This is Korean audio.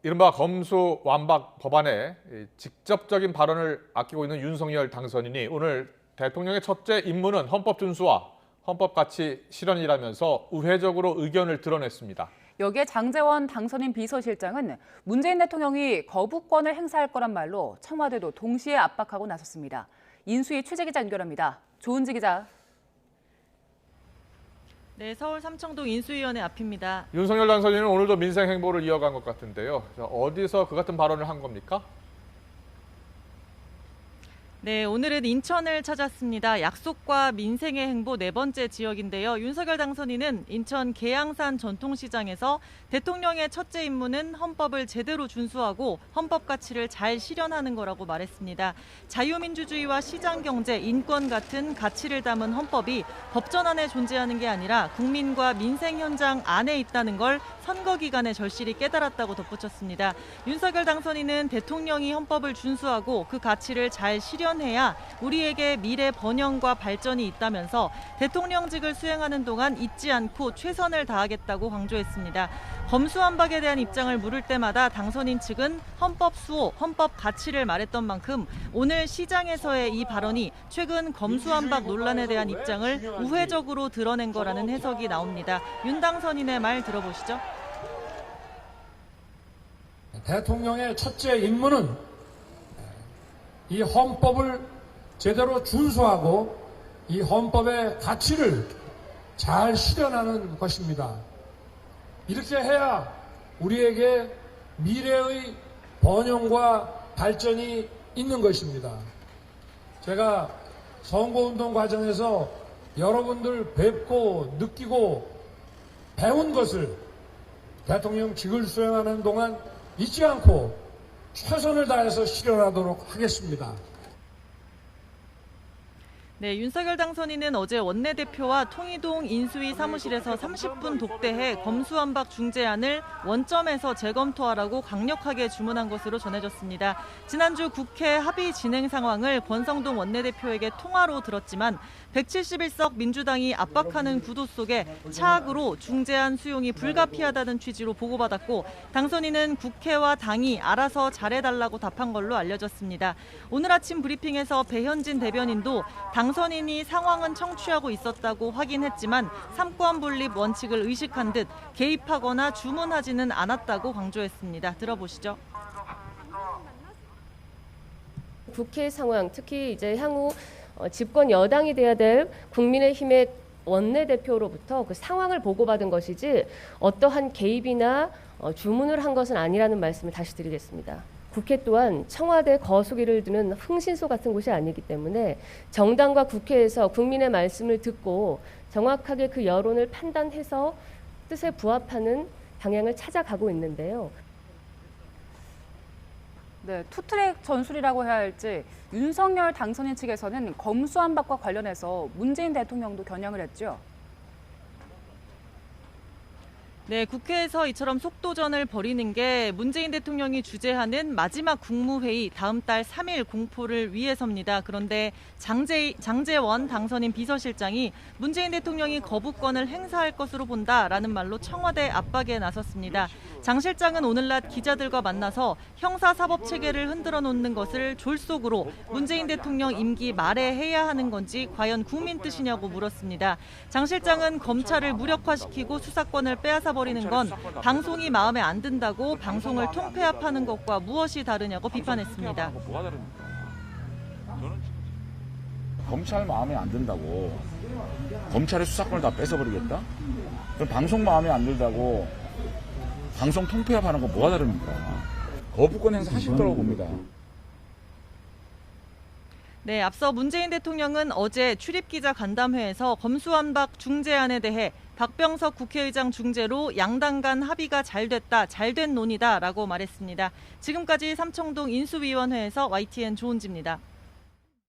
이른바 검수완박 법안에 직접적인 발언을 아끼고 있는 윤석열 당선인이 오늘 대통령의 첫째 임무는 헌법 준수와 헌법 가치 실현이라면서 우회적으로 의견을 드러냈습니다. 여기에 장제원 당선인 비서실장은 문재인 대통령이 거부권을 행사할 거란 말로 청와대도 동시에 압박하고 나섰습니다. 인수위 취재기자 연결합니다. 조은지 기자. 네, 서울 삼청동 인수위원회 앞입니다. 윤석열 당선인은 오늘도 민생 행보를 이어간 것 같은데요. 어디서 그 같은 발언을 한 겁니까? 네, 오늘은 인천을 찾았습니다. 약속과 민생의 행보 네 번째 지역인데요. 윤석열 당선인은 인천 계양산 전통시장에서 대통령의 첫째 임무는 헌법을 제대로 준수하고 헌법 가치를 잘 실현하는 거라고 말했습니다. 자유민주주의와 시장경제, 인권 같은 가치를 담은 헌법이 법전 안에 존재하는 게 아니라 국민과 민생 현장 안에 있다는 걸 선거 기간에 절실히 깨달았다고 덧붙였습니다. 윤석열 당선인은 대통령이 헌법을 준수하고 그 가치를 잘 실현해야 우리에게 미래 번영과 발전이 있다면서 대통령직을 수행하는 동안 잊지 않고 최선을 다하겠다고 강조했습니다. 검수완박에 대한 입장을 물을 때마다 당선인 측은 헌법 수호, 헌법 가치를 말했던 만큼 오늘 시장에서의 이 발언이 최근 검수완박 논란에 대한 입장을 우회적으로 드러낸 거라는 해석이 나옵니다. 윤 당선인의 말 들어보시죠. 대통령의 첫째 임무는 이 헌법을 제대로 준수하고 이 헌법의 가치를 잘 실현하는 것입니다. 이렇게 해야 우리에게 미래의 번영과 발전이 있는 것입니다. 제가 선거운동 과정에서 여러분들 뵙고 느끼고 배운 것을 대통령직을 수행하는 동안 잊지 않고 최선을 다해서 실현하도록 하겠습니다. 네, 윤석열 당선인은 어제 원내대표와 통이동 인수위 사무실에서 30분 독대해 검수완박 중재안을 원점에서 재검토하라고 강력하게 주문한 것으로 전해졌습니다. 지난주 국회 합의 진행 상황을 권성동 원내대표에게 통화로 들었지만 171석 민주당이 압박하는 구도 속에 차악으로 중재안 수용이 불가피하다는 취지로 보고받았고 당선인은 국회와 당이 알아서 잘해달라고 답한 걸로 알려졌습니다. 오늘 아침 브리핑에서 배현진 대변인도 당선인이 상황은 청취하고 있었다고 확인했지만 삼권 분립 원칙을 의식한 듯 개입하거나 주문하지는 않았다고 강조했습니다. 들어보시죠. 국회 상황, 특히 이제 향후 집권 여당이 돼야 될 국민의힘의 원내대표로부터 그 상황을 보고받은 것이지 어떠한 개입이나 주문을 한 것은 아니라는 말씀을 다시 드리겠습니다. 국회 또한 청와대 거수기를 두는 흥신소 같은 곳이 아니기 때문에 정당과 국회에서 국민의 말씀을 듣고 정확하게 그 여론을 판단해서 뜻에 부합하는 방향을 찾아가고 있는데요. 네, 투트랙 전술이라고 해야 할지 윤석열 당선인 측에서는 검수완박과 관련해서 문재인 대통령도 겨냥을 했죠. 네, 국회에서 이처럼 속도전을 벌이는 게 문재인 대통령이 주재하는 마지막 국무회의 다음 달 3일 공포를 위해서입니다. 그런데 장제원 당선인 비서실장이 문재인 대통령이 거부권을 행사할 것으로 본다라는 말로 청와대 압박에 나섰습니다. 장 실장은 오늘 낮 기자들과 만나서 형사사법체계를 흔들어 놓는 것을 졸속으로 문재인 대통령 임기 말에 해야 하는 건지 과연 국민 뜻이냐고 물었습니다. 장 실장은 검찰을 무력화시키고 수사권을 빼앗아 버리는 건 방송이 마음에 안 든다고 방송을 통폐합하는 것과 무엇이 다르냐고 비판했습니다. 뭐가 다릅니까? 저는 검찰 마음에 안 든다고 검찰의 수사권을 다 뺏어버리겠다? 그럼 방송 마음에 안 들다고 방송 통폐합하는 거 뭐가 다릅니까? 거부권 행사 하실 거라고 봅니다. 네, 앞서 문재인 대통령은 어제 출입기자 간담회에서 검수완박 중재안에 대해 박병석 국회의장 중재로 양당 간 합의가 잘 됐다, 잘된 논의다라고 말했습니다. 지금까지 삼청동 인수위원회에서 YTN 조은지입니다.